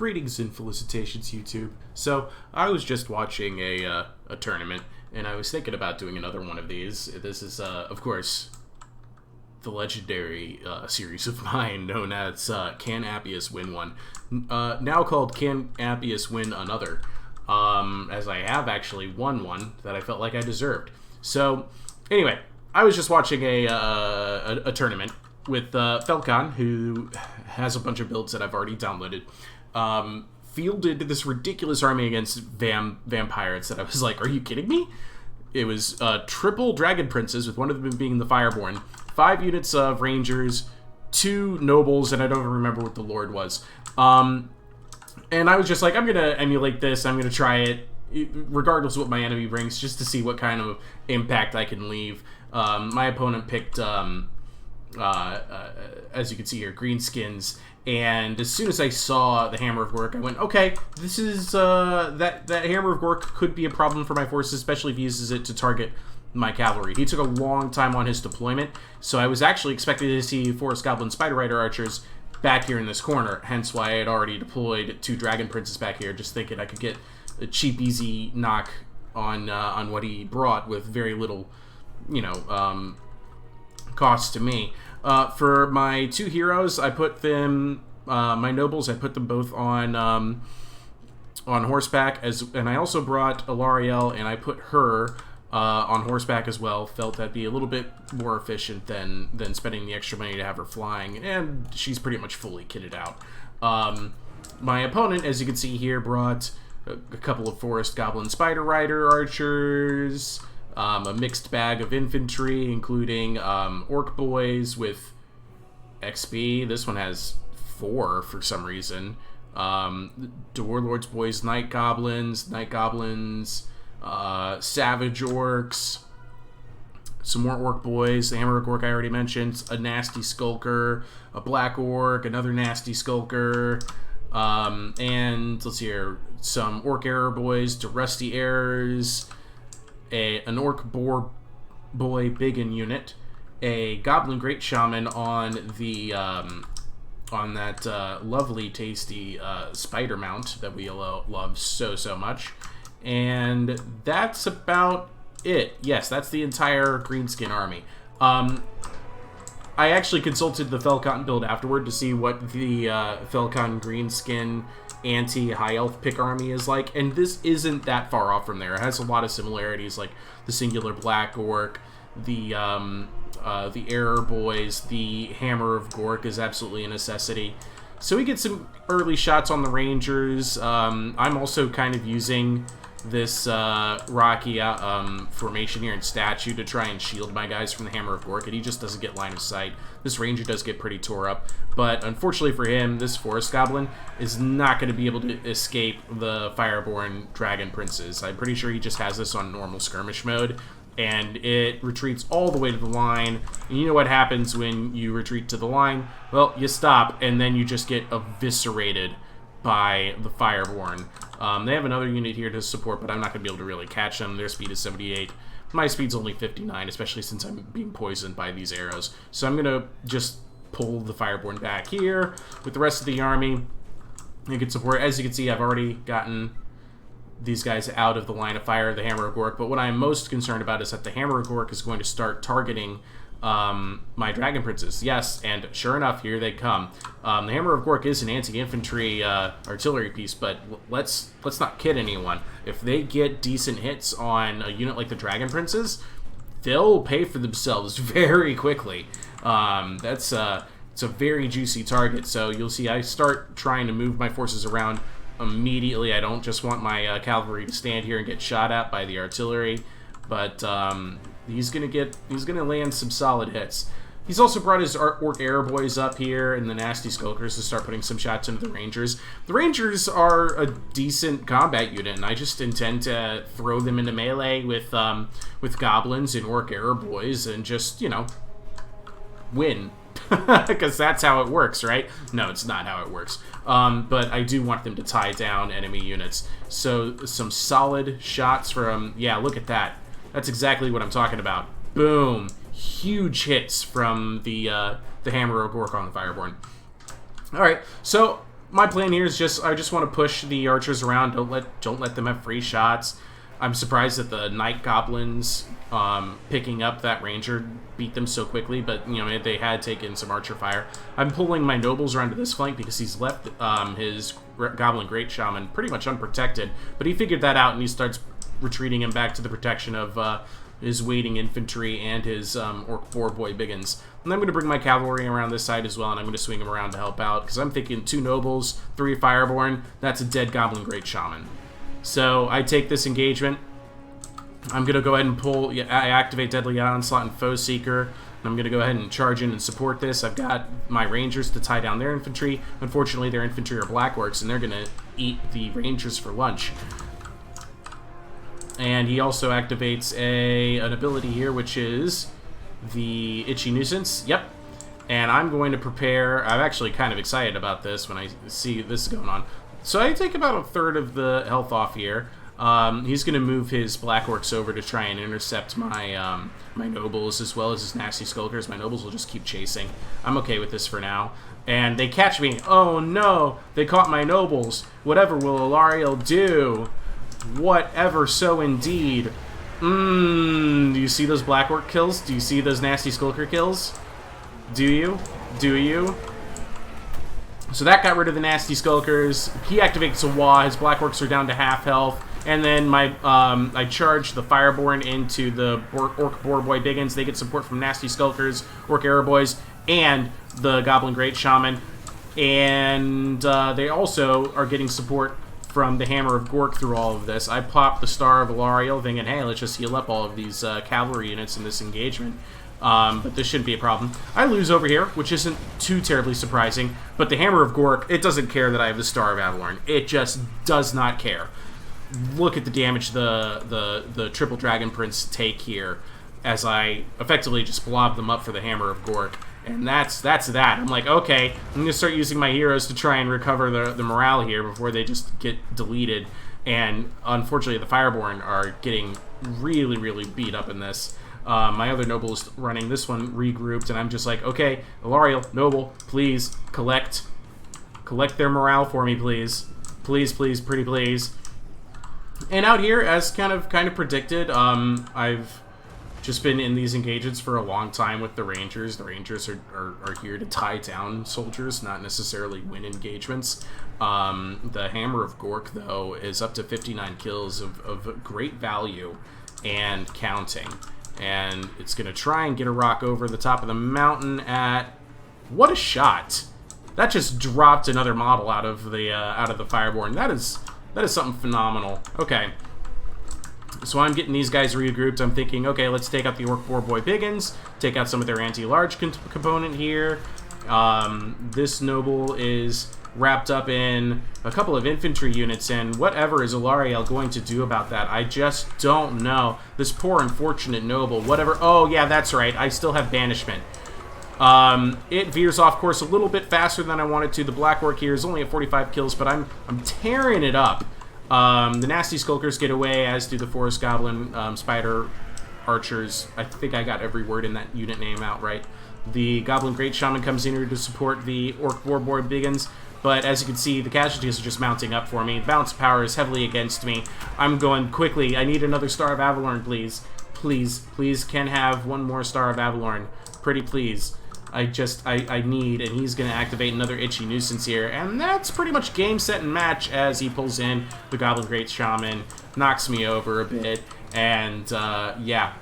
Greetings and felicitations, YouTube. So, I was just watching a tournament, and I was thinking about doing another one of these. This is, of course, the legendary series of mine known as Can Appius Win One? Now called Can Appius Win Another? As I have actually won one that I felt like I deserved. So, anyway, I was just watching a tournament with Falcon, who has a bunch of builds that I've already downloaded, fielded this ridiculous army against vampires that I was like, are you kidding me? It was triple dragon princes, with one of them being the Fireborn, 5 units of rangers, 2 nobles, and I don't even remember what the lord was. And I was just like, I'm going to emulate this, I'm going to try it, regardless of what my enemy brings, just to see what kind of impact I can leave. My opponent picked, as you can see here, greenskins, and as soon as I saw the Hammer of Gork, I went, okay, this is, that Hammer of Gork could be a problem for my forces, especially if he uses it to target my cavalry. He took a long time on his deployment, so I was actually expecting to see Forest Goblin Spider Rider archers back here in this corner, hence why I had already deployed 2 Dragon Princes back here, just thinking I could get a cheap, easy knock on what he brought with very little, you know, cost to me. For my 2 heroes, I put them, my nobles, I put them both on horseback, and I also brought Alariel, and I put her on horseback as well. Felt that'd be a little bit more efficient than spending the extra money to have her flying, and she's pretty much fully kitted out. My opponent, as you can see here, brought a couple of Forest Goblin Spider Rider archers, a mixed bag of infantry, including Orc Boys with XP. This one has 4 for some reason. Warlord's Boys, Night Goblins, Savage Orcs, some more Orc Boys, the Hammer of Gork I already mentioned, a Nasty Skulker, a Black Orc, another Nasty Skulker, and let's see here, some Orc Error Boys, to Rusty Errors, an Orc Boar Boy Biggin unit, a Goblin Great Shaman on the on that lovely, tasty spider mount that we love so much, and that's about it. Yes, that's the entire Greenskin army. I actually consulted the Felcon build afterward to see what the Felcon Greenskin anti-high elf pick army is like, and this isn't that far off from there. It has a lot of similarities, like the singular Black Orc, the Error Boys, the Hammer of Gork is absolutely a necessity. So we get some early shots on the Rangers. I'm also kind of using this rocky formation here in statue to try and shield my guys from the Hammer of Gork, and he just doesn't get line of sight. This Ranger does get pretty tore up, but unfortunately for him, this Forest Goblin is not going to be able to escape the Fireborn Dragon Princes. I'm pretty sure he just has this on normal skirmish mode, and it retreats all the way to the line. And you know what happens when you retreat to the line? Well, you stop, and then you just get eviscerated by the Fireborn. They have another unit here to support, but I'm not going to be able to really catch them. Their speed is 78. My speed's only 59, especially since I'm being poisoned by these arrows. So I'm going to just pull the Fireborn back here with the rest of the army. You can support. As you can see, I've already gotten these guys out of the line of fire of the Hammer of Gork, but what I'm most concerned about is that the Hammer of Gork is going to start targeting my Dragon Princes. Yes, and sure enough, here they come. The Hammer of Gork is an anti-infantry artillery piece, but let's not kid anyone. If they get decent hits on a unit like the Dragon Princes, they'll pay for themselves very quickly. It's a very juicy target, so you'll see I start trying to move my forces around immediately. I don't just want my cavalry to stand here and get shot at by the artillery, but he's gonna land some solid hits. He's also brought his Orc Error Boys up here and the Nasty Skulkers to start putting some shots into the Rangers. The Rangers are a decent combat unit, and I just intend to throw them into melee with Goblins and Orc Error Boys and just, you know, win. Because that's how it works, right? No, it's not how it works. But I do want them to tie down enemy units. So some solid shots from, yeah, look at that. That's exactly what I'm talking about. Boom. Huge hits from the Hammer of Gork on the Fireborn. Alright, so my plan here is I just want to push the archers around. Don't let them have free shots. I'm surprised that the Night Goblins picking up that Ranger beat them so quickly, but they had taken some archer fire. I'm pulling my nobles around to this flank because he's left his Goblin Great Shaman pretty much unprotected, but he figured that out and he starts retreating him back to the protection of his waiting infantry and his Orc Boar Boy Biggins. And I'm going to bring my cavalry around this side as well, and I'm going to swing them around to help out, because I'm thinking 2 nobles, 3 Fireborn, that's a dead Goblin Great Shaman. So I take this engagement. I'm going to go ahead and I activate Deadly Onslaught and Foe Seeker. And I'm going to go ahead and charge in and support this. I've got my Rangers to tie down their infantry. Unfortunately, their infantry are Black Orcs, and they're going to eat the Rangers for lunch. And he also activates an ability here, which is the Itchy Nuisance. Yep. And I'm going to prepare... I'm actually kind of excited about this when I see this going on. So I take about a third of the health off here. He's going to move his Black Orcs over to try and intercept my my nobles as well as his nasty skulkers. My nobles will just keep chasing. I'm okay with this for now. And they catch me. Oh no! They caught my nobles. Whatever will Alariel do? Whatever so indeed. Do you see those Black Orc kills? Do you see those nasty skulker kills? Do you? Do you? So that got rid of the nasty skulkers. He activates a Wah. His Black Orcs are down to half health. And then I charge the Fireborn into the Orc Boar Boy Biggins. They get support from nasty skulkers, Orc Arrow Boys, and the Goblin Great Shaman. And they also are getting support from the Hammer of Gork through all of this. I pop the Star of Alariel, thinking, hey, let's just heal up all of these cavalry units in this engagement. But this shouldn't be a problem. I lose over here, which isn't too terribly surprising, but the Hammer of Gork, it doesn't care that I have the Star of Avalorn. It just does not care. Look at the damage the Triple Dragon Prince take here, as I effectively just blob them up for the Hammer of Gork. And that's that. I'm like, okay, I'm going to start using my heroes to try and recover the morale here before they just get deleted. And unfortunately, the Fireborn are getting really, really beat up in this. My other noble is running this one regrouped, and I'm just like, okay, Alariel, noble, please collect their morale for me, please, please, pretty please. And out here, as kind of predicted, I've just been in these engagements for a long time with the Rangers. The Rangers are here to tie down soldiers, not necessarily win engagements. The Hammer of Gork, though, is up to 59 kills of great value and counting. And it's going to try and get a rock over the top of the mountain at... What a shot! That just dropped another model out of the Fireborn. That is something phenomenal. Okay. So I'm getting these guys regrouped. I'm thinking, okay, let's take out the Orc Boar Boy Biggins, take out some of their anti-large component here. This noble is wrapped up in a couple of infantry units, and whatever is Alariel going to do about that? I just don't know. This poor unfortunate noble, whatever. Oh, yeah, that's right. I still have banishment. It veers off course a little bit faster than I wanted to. The Black Orc here is only at 45 kills, but I'm tearing it up. The nasty skulkers get away, as do the Forest Goblin Spider Archers. I think I got every word in that unit name out right. The Goblin Great Shaman comes in here to support the Orc Boar Boy Biggins, but as you can see, the casualties are just mounting up for me. Balance power is heavily against me. I'm going quickly. I need another Star of Avalorn, please. Please, can have one more Star of Avalorn. Pretty please. I need, and he's going to activate another Itchy Nuisance here, and that's pretty much game, set, and match as he pulls in the Goblin Great Shaman, knocks me over a bit, and, yeah,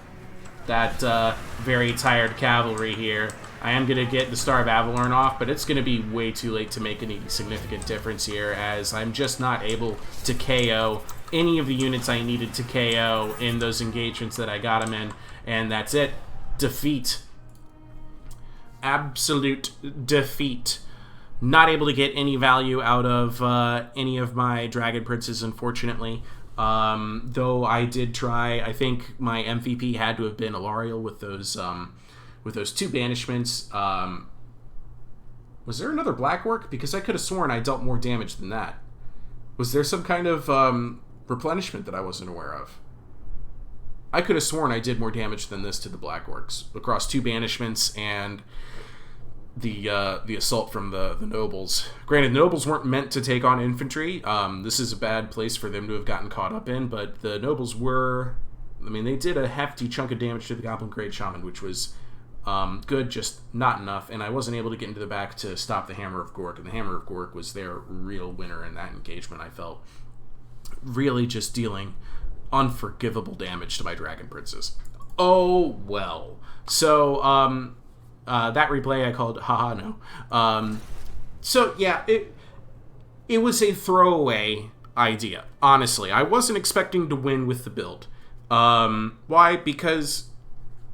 that very tired cavalry here. I am going to get the Star of Avalorn off, but it's going to be way too late to make any significant difference here, as I'm just not able to KO any of the units I needed to KO in those engagements that I got him in, and that's it. Defeat. Absolute defeat. Not able to get any value out of any of my Dragon Princes, unfortunately. Though I did try. I think my MVP had to have been Alariel with those 2 banishments. Was there another Black Orc? Because I could have sworn I dealt more damage than that. Was there some kind of replenishment that I wasn't aware of? I could have sworn I did more damage than this to the Black Orcs across 2 banishments, and the assault from the nobles. Granted, the nobles weren't meant to take on infantry. This is a bad place for them to have gotten caught up in, but the nobles were... I mean, they did a hefty chunk of damage to the Goblin Great Shaman, which was good, just not enough, and I wasn't able to get into the back to stop the Hammer of Gork, and the Hammer of Gork was their real winner in that engagement, I felt. Really just dealing unforgivable damage to my Dragon Princes. Oh, well. So, that replay I called haha no. So, yeah, it was a throwaway idea, honestly. I wasn't expecting to win with the build. Why? Because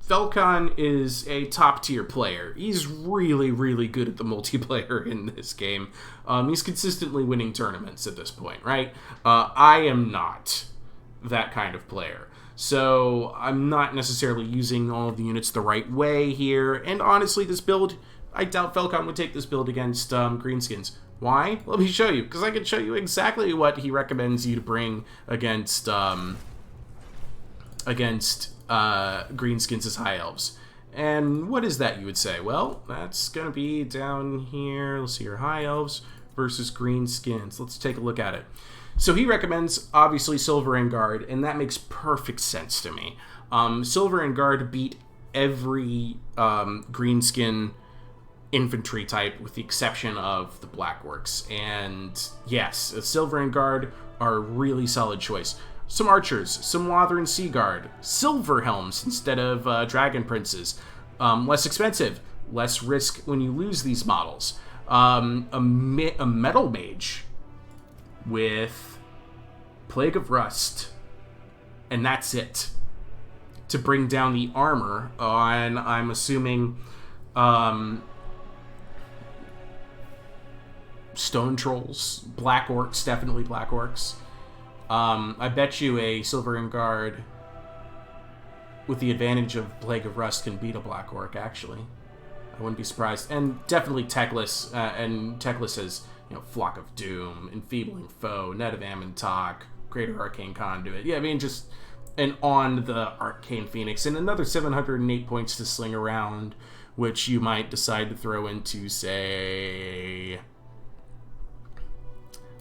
Felcon is a top-tier player. He's really, really good at the multiplayer in this game. He's consistently winning tournaments at this point, right? I am not that kind of player. So I'm not necessarily using all of the units the right way here. And honestly, this build, I doubt Felcon would take this build against Greenskins. Why? Let me show you, because I can show you exactly what he recommends you to bring against Greenskins as High Elves. And what is that, you would say? Well, that's going to be down here. Let's see your High Elves versus Greenskins. Let's take a look at it. So he recommends, obviously, Silver and Guard, and that makes perfect sense to me. Silver and Guard beat every Greenskin infantry type, with the exception of the Blackworks. And yes, Silver and Guard are a really solid choice. Some archers, some Lothran Sea Guard, silver helms instead of Dragon Princes. Less expensive, less risk when you lose these models. A Metal Mage with Plague of Rust, and that's it. To bring down the armor on, I'm assuming, Stone Trolls, Black Orcs, definitely Black Orcs. I bet you a Silver and Guard with the advantage of Plague of Rust can beat a Black Orc, actually. I wouldn't be surprised. And definitely Teclis, and Teclis has, Flock of Doom, Enfeebling Foe, Net of Amontok, Greater Arcane Conduit. Yeah, I mean, just an on the Arcane Phoenix, and another 708 points to sling around, which you might decide to throw into, say,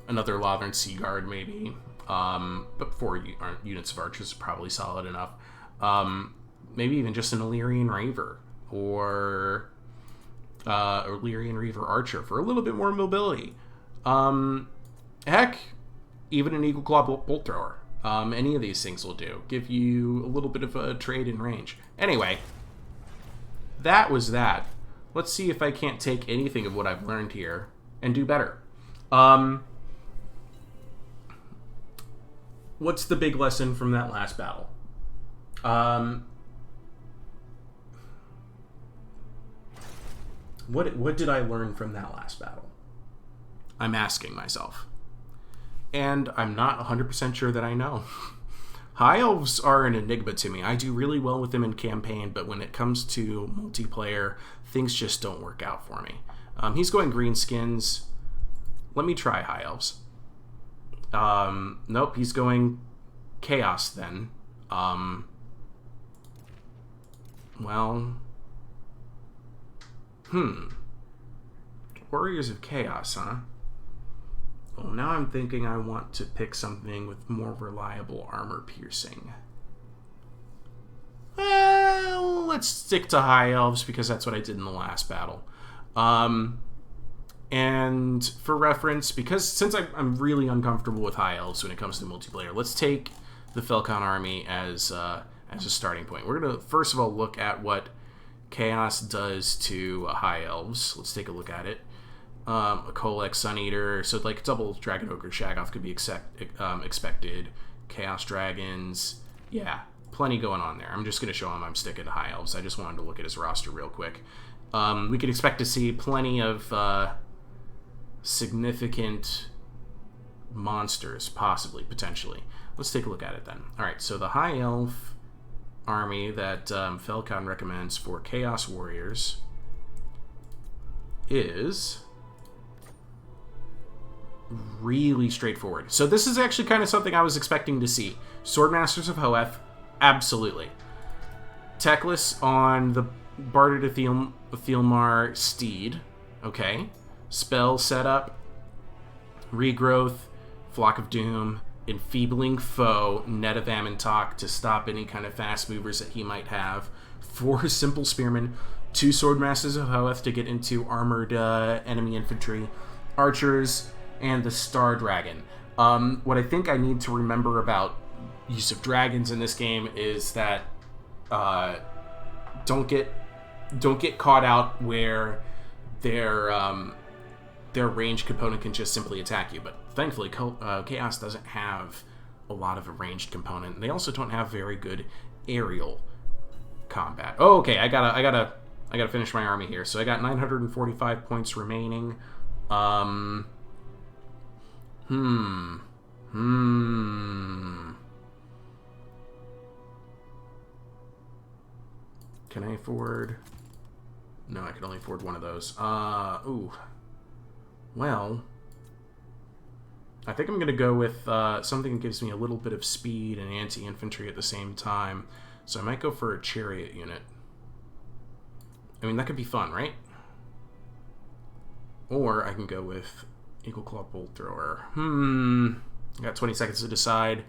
another Lothran Sea Guard, maybe. But 4 units of archers is probably solid enough. Maybe even just an Illyrian Raver, or Illyrian Reaver Archer for a little bit more mobility. Heck, even an Eagle Claw Bolt Thrower. Any of these things will do. Give you a little bit of a trade in range. Anyway, that was that. Let's see if I can't take anything of what I've learned here and do better. What's the big lesson from that last battle? What did I learn from that last battle? I'm asking myself. And I'm not 100% sure that I know. High Elves are an enigma to me. I do really well with them in campaign, but when it comes to multiplayer, things just don't work out for me. He's going Greenskins. Let me try High Elves. Nope, he's going Chaos then. Well... Warriors of Chaos, huh? Well, now I'm thinking I want to pick something with more reliable armor piercing. Well, let's stick to High Elves because that's what I did in the last battle. And for reference, since I'm really uncomfortable with High Elves when it comes to multiplayer, let's take the Felcon army as a starting point. We're going to first of all look at what Chaos does to High Elves. Let's take a look at it. A Kolek Sun Eater, so like double Dragon Ogre Shaggoth could be expected. Chaos Dragons, yeah, plenty going on there. I'm just going to show him I'm sticking to High Elves. I just wanted to look at his roster real quick. We could expect to see plenty of significant monsters, possibly, potentially. Let's take a look at it then. Alright, so the High Elf army that Felcon recommends for Chaos Warriors is really straightforward. So this is actually kind of something I was expecting to see. Swordmasters of Hoeth, absolutely. Teclis on the Barter to Thielmar Steed. Okay. Spell setup. Regrowth. Flock of Doom. Enfeebling Foe. Net of Amintok to stop any kind of fast movers that he might have. 4 Simple Spearmen. 2 Swordmasters of Hoeth to get into armored enemy infantry. Archers. And the Star Dragon. What I think I need to remember about use of dragons in this game is that don't get caught out where their ranged component can just simply attack you. But thankfully, Chaos doesn't have a lot of a ranged component. They also don't have very good aerial combat. Oh, okay. I gotta finish my army here. So I got 945 points remaining. Can I afford... No, I can only afford one of those. Ooh. Well, I think I'm going to go with something that gives me a little bit of speed and anti-infantry at the same time. So I might go for a chariot unit. I mean, that could be fun, right? Or I can go with Eagle Claw Bolt Thrower. I got 20 seconds to decide.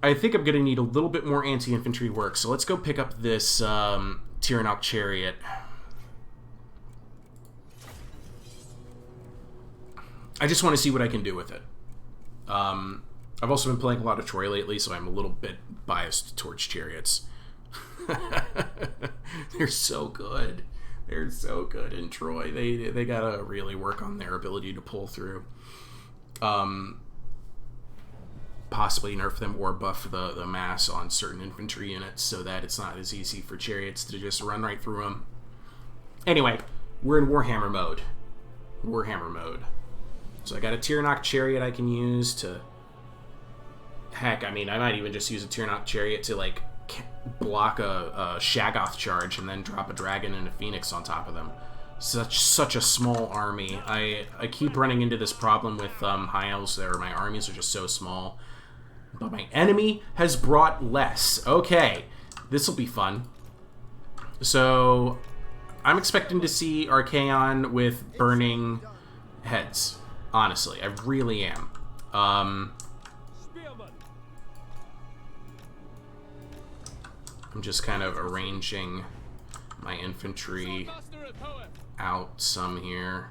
I think I'm going to need a little bit more anti-infantry work, so let's go pick up this Tyrannok Chariot. I just want to see what I can do with it. I've also been playing a lot of Troy lately, so I'm a little bit biased towards chariots. They're so good. They're so good in Troy. They gotta really work on their ability to pull through. Possibly nerf them or buff the mass on certain infantry units so that it's not as easy for chariots to just run right through them. Anyway, we're in Warhammer mode. So I got a Tyrannok Chariot I can use to... Heck, I mean, I might even just use a Tyrannok Chariot to, like, block a Shaggoth charge and then drop a dragon and a phoenix on top of them. Such a small army. I keep running into this problem with High Elves there. My armies are just so small. But my enemy has brought less. Okay, this will be fun. So, I'm expecting to see Archaon with burning heads. Honestly, I really am. I'm just kind of arranging my infantry out some here.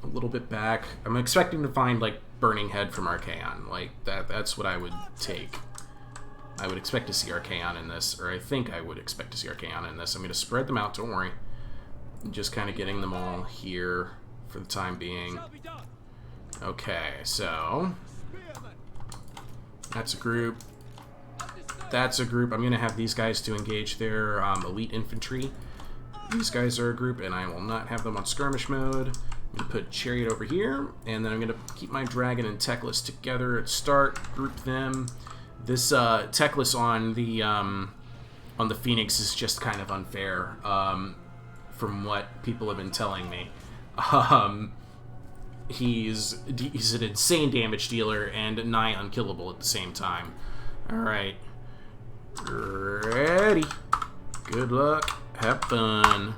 A little bit back. I'm expecting to find, like, burning head from Archaon. Like, that's what I would take. I would expect to see Archaon in this, or I think I would expect to see Archaon in this. I'm going to spread them out, don't worry. I'm just kind of getting them all here for the time being. Okay, so... That's a group. That's a group. I'm going to have these guys to engage their elite infantry. These guys are a group, and I will not have them on skirmish mode. I'm going to put Chariot over here, and then I'm going to keep my Dragon and Teclis together at start, group them. This Teclis on the Phoenix is just kind of unfair, from what people have been telling me. He's an insane damage dealer and nigh unkillable at the same time. Alright. Ready. Good luck. Have fun.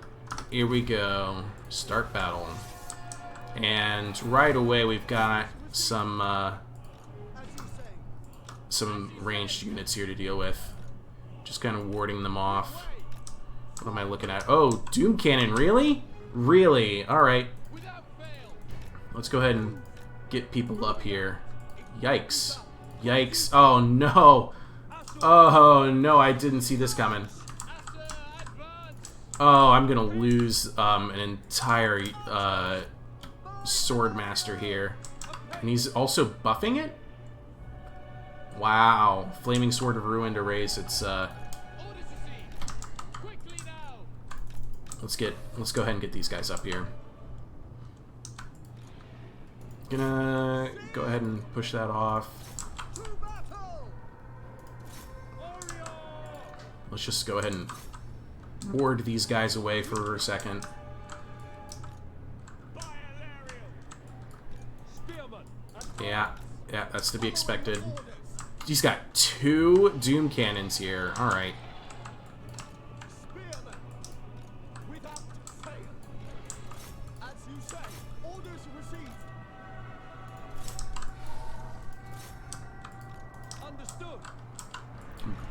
Here we go. Start battle. And right away we've got some ranged units here to deal with. Just kind of warding them off. What am I looking at? Oh, Doom Cannon, really? Really? Alright. Let's go ahead and get people up here. Yikes. Yikes. Oh, no. Oh, no, I didn't see this coming. Oh, I'm going to lose an entire Swordmaster here. And he's also buffing it? Wow. Flaming Sword of Ruin to raise its... Let's go ahead and get these guys up here. Gonna go ahead and push that off. Let's just go ahead and ward these guys away for a second. Yeah, that's to be expected. He's got 2 Doom Cannons here. Alright.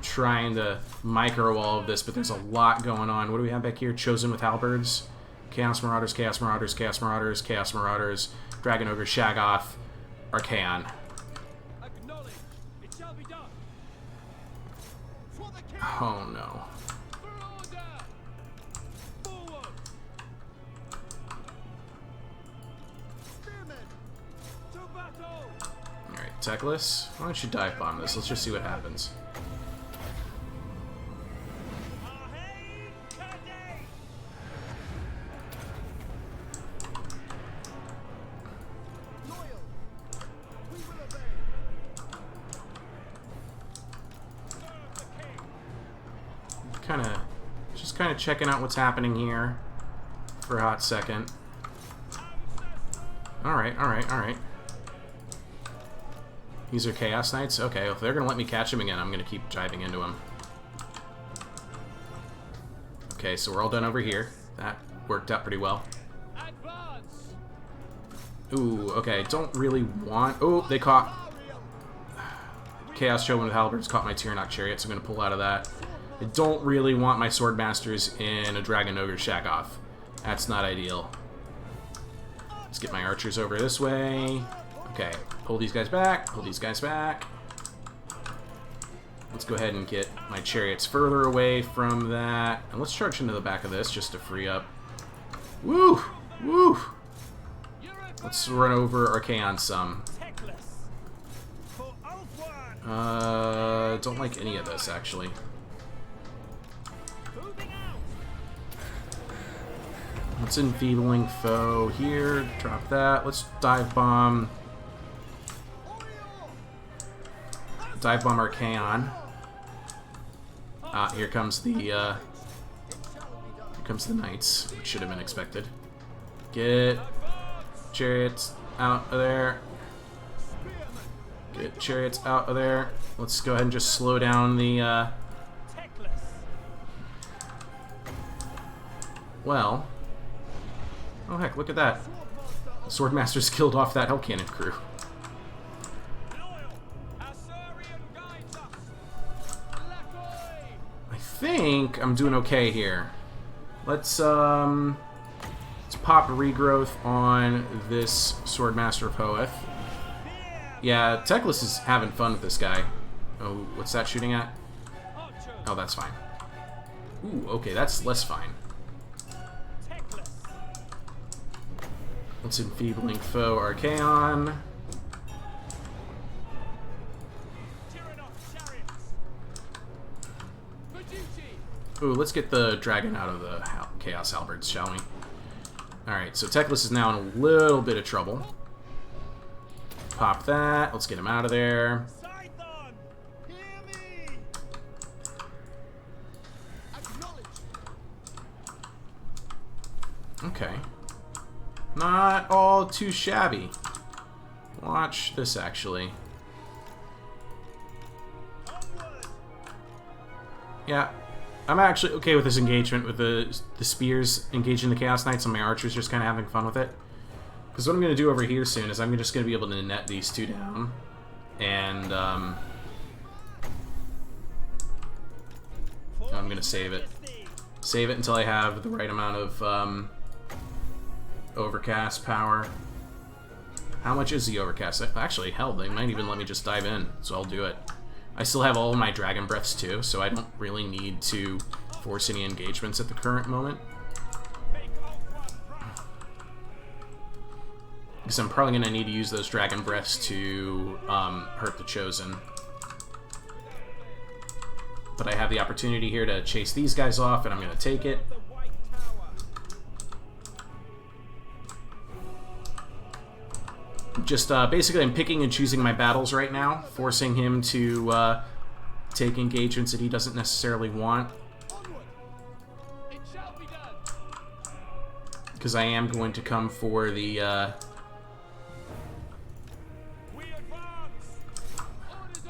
Trying to micro all of this, but there's a lot going on. What do we have back here? Chosen with halberds, Chaos Marauders, Chaos Marauders, Chaos Marauders, Chaos Marauders, Dragon Ogre, Shaggoth, Archaon. Oh no. Alright, Teclis, why don't you dive bomb this? Let's just see what happens. Just kind of checking out what's happening here for a hot second. Alright, alright, alright. These are Chaos Knights? Okay, if they're going to let me catch him again, I'm going to keep diving into him. Okay, so we're all done over here. That worked out pretty well. Ooh, okay, don't really want... Oh, they caught... Chaos Chosen with halberds caught my Tyrannok Chariot, so I'm going to pull out of that. I don't really want my Swordmasters in a Dragon Ogre Shaggoth. That's not ideal. Let's get my archers over this way. Okay, pull these guys back, pull these guys back. Let's go ahead and get my chariots further away from that. And let's charge into the back of this just to free up. Woo! Woo! Let's run over Archaon some. Don't like any of this, actually. Let's enfeebling foe here. Drop that. Let's dive bomb. Dive bomb Archaon. Here comes the knights, which should have been expected. Get chariots out of there. Get chariots out of there. Let's go ahead and just slow down the well. Oh heck, look at that. The Swordmasters killed off that Hellcannon crew. I think I'm doing okay here. Let's pop regrowth on this Swordmaster of Hoeth. Yeah, Teclis is having fun with this guy. Oh, what's that shooting at? Oh, that's fine. Ooh, okay, that's less fine. Let's enfeebling foe Archaon. Ooh, let's get the dragon out of the Chaos Halberds, shall we? Alright, so Teclis is now in a little bit of trouble. Pop that. Let's get him out of there. Okay. Not all too shabby. Watch this, actually. Yeah. I'm actually okay with this engagement, with the spears engaging the Chaos Knights and my archers just kind of having fun with it. Because what I'm going to do over here soon is I'm just going to be able to net these two down. And, I'm going to save it. Save it until I have the right amount of, overcast power. How much is the overcast? Actually, hell, they might even let me just dive in, so I'll do it. I still have all of my Dragon Breaths too, so I don't really need to force any engagements at the current moment. Because I'm probably going to need to use those Dragon Breaths to hurt the Chosen. But I have the opportunity here to chase these guys off, and I'm going to take it. Just basically I'm picking and choosing my battles right now, forcing him to take engagements that he doesn't necessarily want. Because I am going to come for the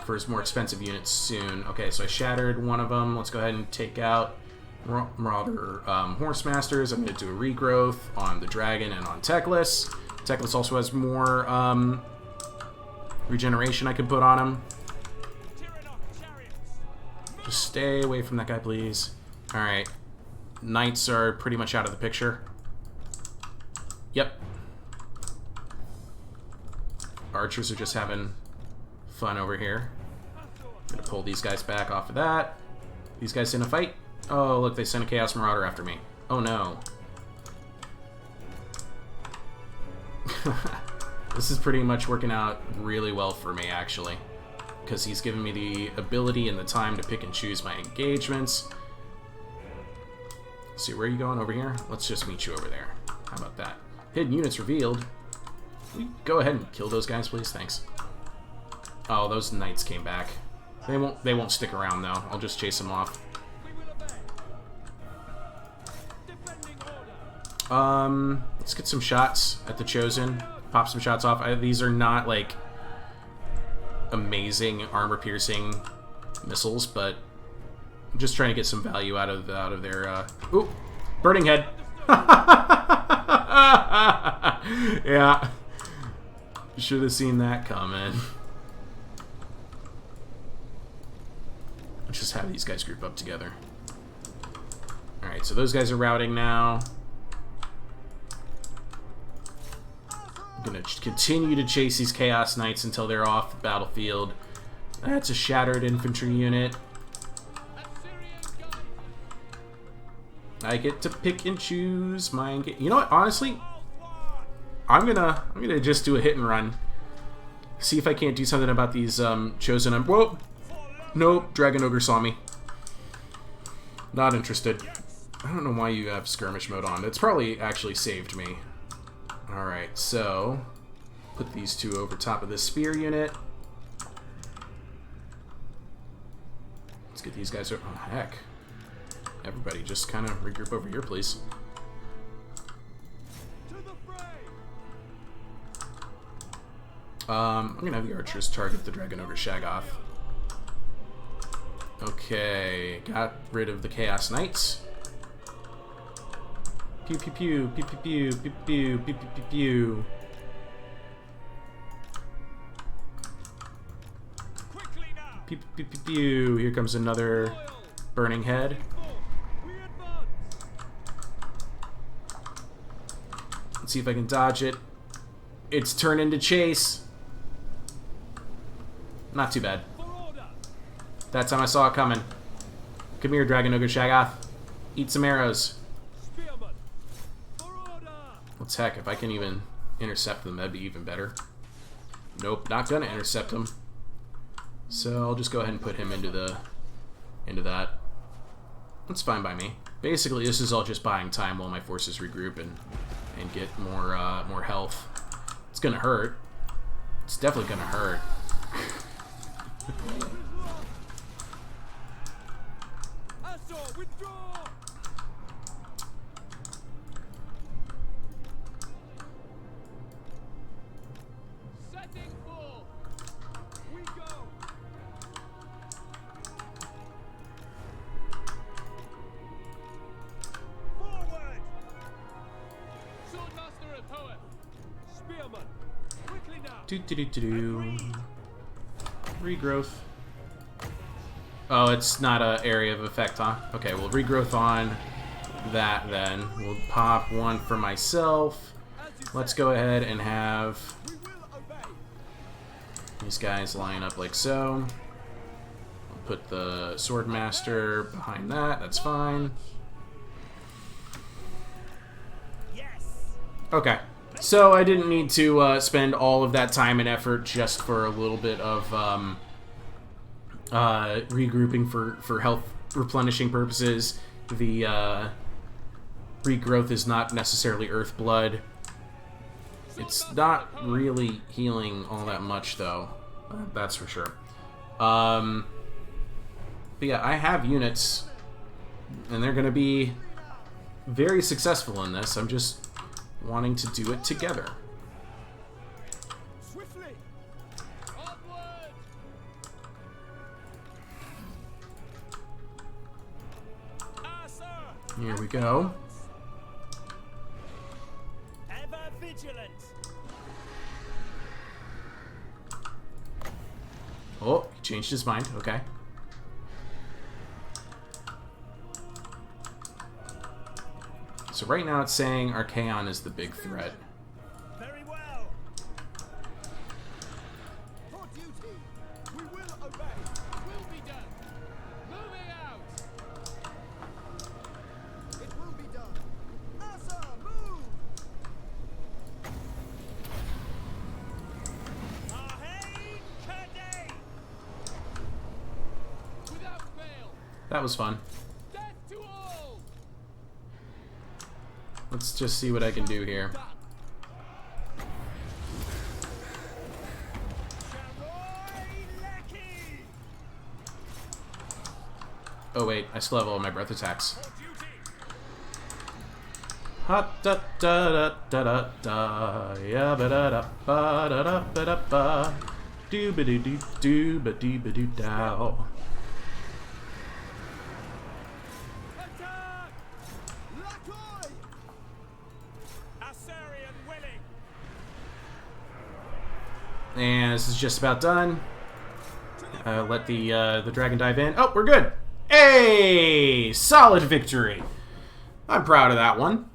for his more expensive units soon. Okay, so I shattered one of them. Let's go ahead and take out Marauder Horse Masters. I'm going to do a regrowth on the Dragon and on Teclis. Teclis also has more regeneration I can put on him. Just stay away from that guy, please. Alright. Knights are pretty much out of the picture. Yep. Archers are just having fun over here. Gonna pull these guys back off of that. These guys in a fight. Oh, look, they sent a Chaos Marauder after me. Oh, no. This is pretty much working out really well for me, actually. Because he's given me the ability and the time to pick and choose my engagements. Let's see, where are you going? Over here? Let's just meet you over there. How about that? Hidden units revealed. Can we go ahead and kill those guys, please? Thanks. Oh, those knights came back. They won't stick around, though. I'll just chase them off. Let's get some shots at the Chosen. Pop some shots off. These are not, like, amazing armor-piercing missiles, but I'm just trying to get some value out of their, Ooh! Burning Head! Yeah. Should have seen that coming. Let's just have these guys group up together. Alright, so those guys are routing now. I'm gonna continue to chase these Chaos Knights until they're off the battlefield. That's a shattered infantry unit. I get to pick and choose my... You know what? Honestly, I'm gonna just do a hit and run. See if I can't do something about these Chosen... Whoa! Nope, Dragon Ogre saw me. Not interested. I don't know why you have skirmish mode on. It's probably actually saved me. Alright, so put these two over top of this spear unit. Let's get these guys over. Oh, heck. Everybody just kind of regroup over here, please. I'm gonna have the archers target the Dragon Ogre Shaggoth. Okay, got rid of the Chaos Knights. Pew pew pew, pew pew pew, pew pew, pew pew pew pew. Pew pew pew pew. Here comes another Burning Head. Let's see if I can dodge it. It's turned into chase. Not too bad. That time I saw it coming. Come here, Dragon Ogre Shaggoth. Eat some arrows. What's heck, if I can even intercept them, that'd be even better. Nope, not gonna intercept him. So I'll just go ahead and put him into that. That's fine by me. Basically, this is all just buying time while my forces regroup and get more health. It's gonna hurt. It's definitely gonna hurt. Regrowth. Oh, it's not an area of effect, huh? Okay, we'll regrowth on that then. We'll pop one for myself. Let's go ahead and have these guys line up like so. We'll put the Swordmaster behind that. That's fine. Okay. So I didn't need to spend all of that time and effort just for a little bit of regrouping for health replenishing purposes. The regrowth is not necessarily Earth Blood. It's not really healing all that much, though. That's for sure. But yeah, I have units, and they're going to be very successful in this. I'm just wanting to do it together. Here we go. Ever vigilant. Oh, he changed his mind. Okay. So right now it's saying Archaon is the big threat. Very well. For duty, we will obey. Will be done. Moving out. It will be done. Asa, move. Ahead, Kade. Without fail. That was fun. Death to all. Let's just see what I can do here. Oh wait, I still have all my breath attacks. Ha da da da da da da ya ba da da ba da da ba da ba do ba do do ba dee ba do dow. Attack! Lakoi! Assyrian willing. And this is just about done. Let the dragon dive in. Oh, we're good. Hey, solid victory. I'm proud of that one.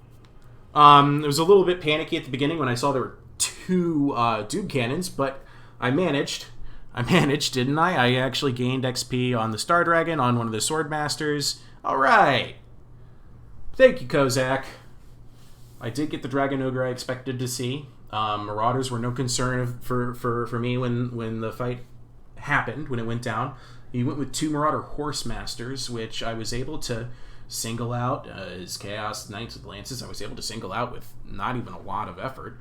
It was a little bit panicky at the beginning when I saw there were two Doom Cannons, but I managed. I managed, didn't I? I actually gained XP on the Star Dragon, on one of the Sword Masters. All right. Thank you, Kozak. I did get the Dragon Ogre I expected to see. Marauders were no concern for me when the fight happened, when it went down. He went with 2 Marauder Horse Masters, which I was able to single out as Chaos Knights with Lances. I was able to single out with not even a lot of effort.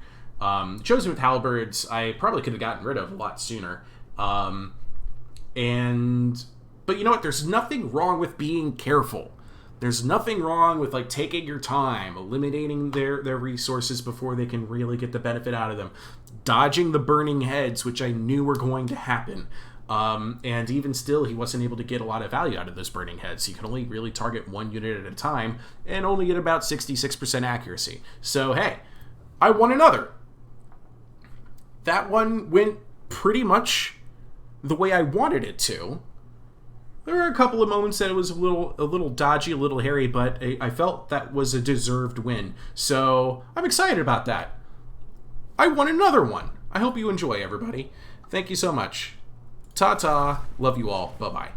Chosen with Halberds, I probably could have gotten rid of a lot sooner. But you know what? There's nothing wrong with being careful. There's nothing wrong with like taking your time, eliminating their resources before they can really get the benefit out of them, dodging the burning heads, which I knew were going to happen. And even still, he wasn't able to get a lot of value out of those burning heads. He could only really target 1 unit at a time and only get about 66% accuracy. So, hey, I won another. That one went pretty much the way I wanted it to. There were a couple of moments that it was a little dodgy, a little hairy, but I felt that was a deserved win. So, I'm excited about that. I won another one. I hope you enjoy, everybody. Thank you so much. Ta-ta. Love you all. Bye-bye.